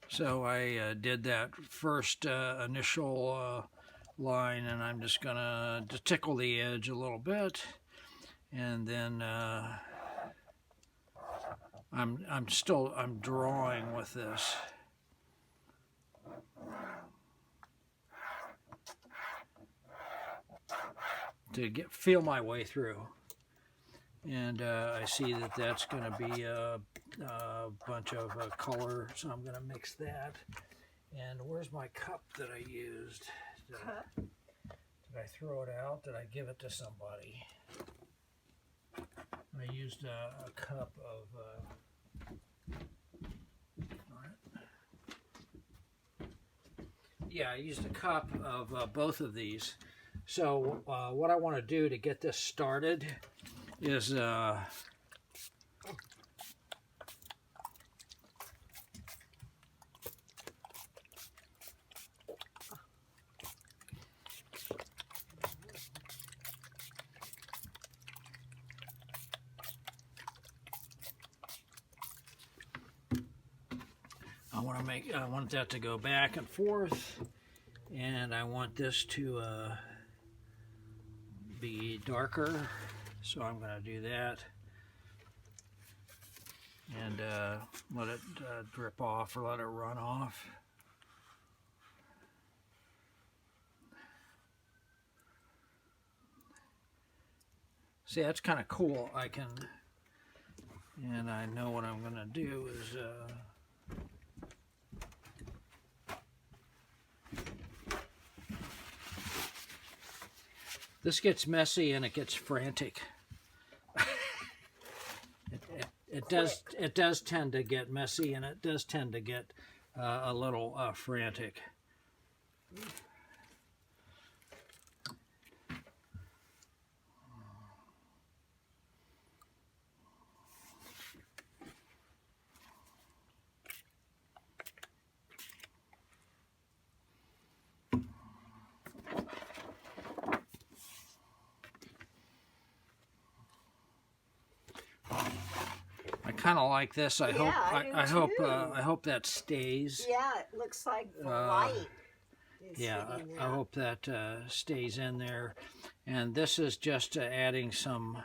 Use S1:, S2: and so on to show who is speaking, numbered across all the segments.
S1: So I did that first initial line, and I'm just gonna tickle the edge a little bit, and then I'm drawing with this. To feel my way through, and I see that that's going to be a bunch of color, so I'm going to mix that. And where's my cup that I used? Did I throw it out? Did I give it to somebody? I used a cup of yeah, I used a cup of both of these. So what I want to do to get this started is I want that to go back and forth, and I want this to be darker, so I'm going to do that, and let it drip off or let it run off. See, that's kind of cool. And I know what I'm going to do is this gets messy and it gets frantic. It does tend to get messy, and it does tend to get a little frantic. Kind of like this. I hope that stays.
S2: Yeah, it looks like the light.
S1: Yeah, I hope that stays in there. And this is just adding some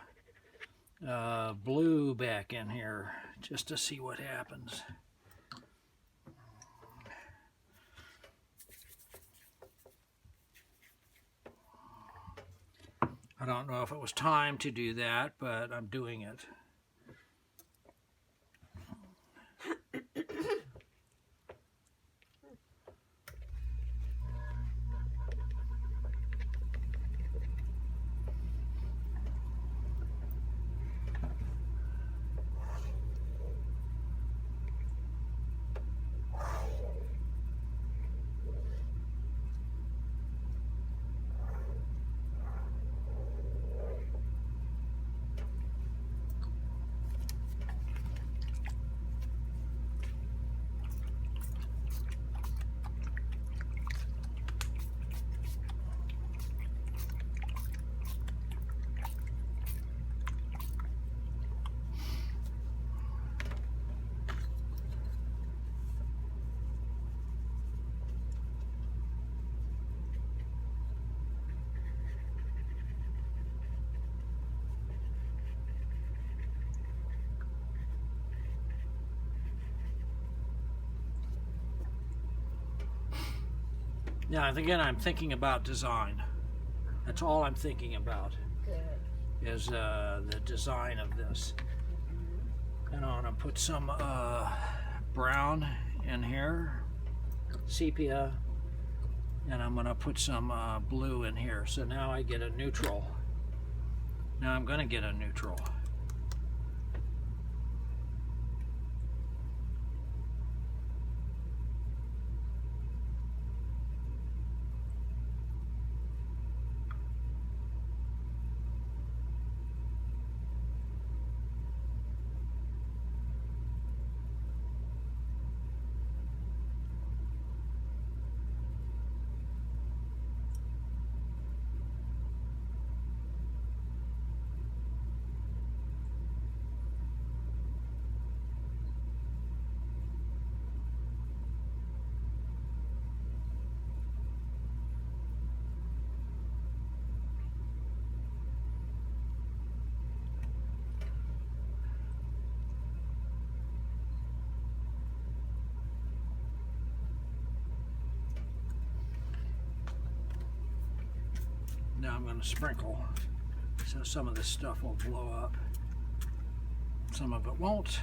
S1: blue back in here just to see what happens. I don't know if it was time to do that, but I'm doing it. Yeah, again, I'm thinking about design. That's all I'm thinking about.
S2: Good.
S1: Is the design of this. And I'm gonna put some brown in here, sepia, and I'm gonna put some blue in here. So now I get a neutral. Now I'm gonna get a neutral. Now I'm going to sprinkle, so some of this stuff will blow up. Some of it won't.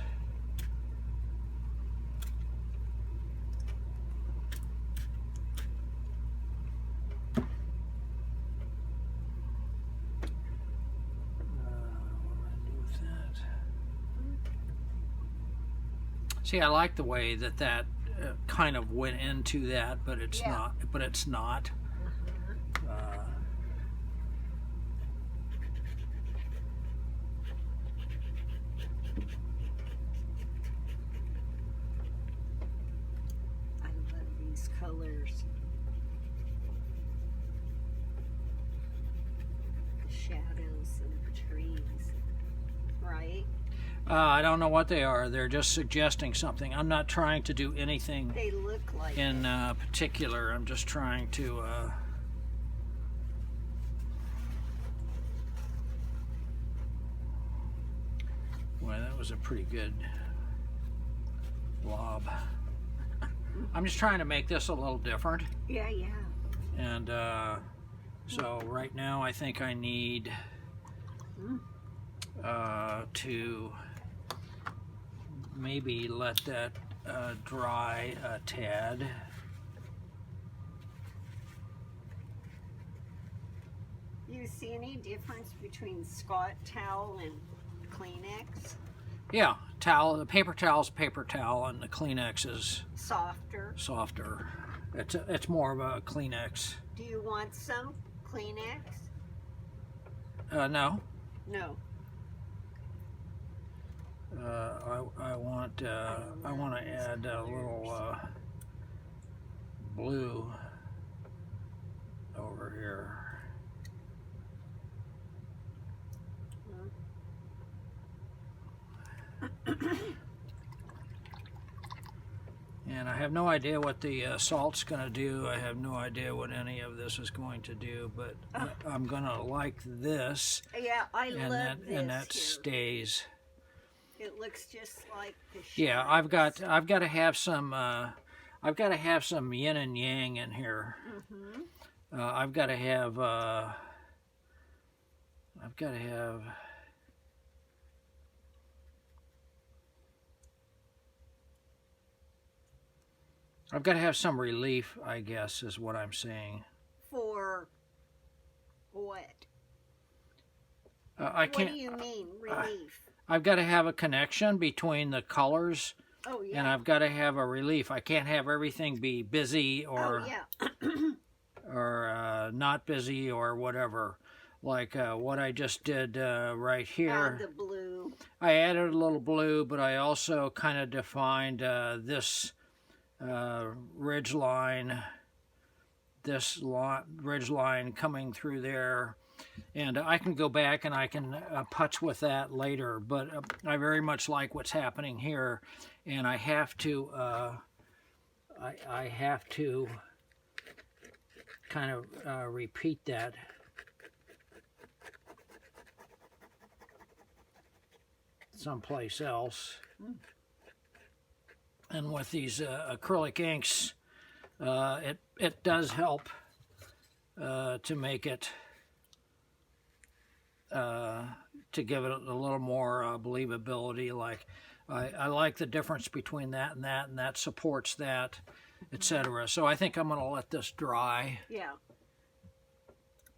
S1: See, I like the way that kind of went into that, but it's not. But it's not.
S2: I love these colors. The shadows and the trees, right?
S1: I don't know what they are. They're just suggesting something. I'm not trying to do anything
S2: They look like
S1: in particular. I'm just trying to well, that was a pretty good blob. I'm just trying to make this a little different.
S2: Yeah, yeah.
S1: And so right now I think I need to maybe let that dry a tad.
S2: You see any difference between Scott towel and Kleenex?
S1: Yeah, towel. The paper towel's paper towel, and the Kleenex is
S2: Softer.
S1: softer. It's more of a Kleenex.
S2: Do you want some Kleenex?
S1: No.
S2: No.
S1: I want to add a little blue over here. And I have no idea what the salt's going to do. I have no idea what any of this is going to do, but I'm going to like this.
S2: Yeah, I love this
S1: And that
S2: here.
S1: stays.
S2: It looks just like the
S1: Yeah,
S2: shadows.
S1: I've got to have some yin and yang in here. I've got to have some relief, I guess, is what I'm saying.
S2: For what?
S1: I can't.
S2: What do you mean, relief?
S1: I've got to have a connection between the colors,
S2: Oh, yeah.
S1: and I've got to have a relief. I can't have everything be busy or
S2: Oh, yeah.
S1: or not busy or whatever. Like what I just did right here.
S2: Add the blue.
S1: I added a little blue, but I also kind of defined this ridge line, ridge line coming through there. And I can go back and I can putz with that later, but I very much like what's happening here, and I have to I have to kind of repeat that. Someplace else. And with these acrylic inks, it does help to make it to give it a little more believability. Like I like the difference between that, and that supports that, etc. So I think I'm going to let this dry.
S2: Yeah.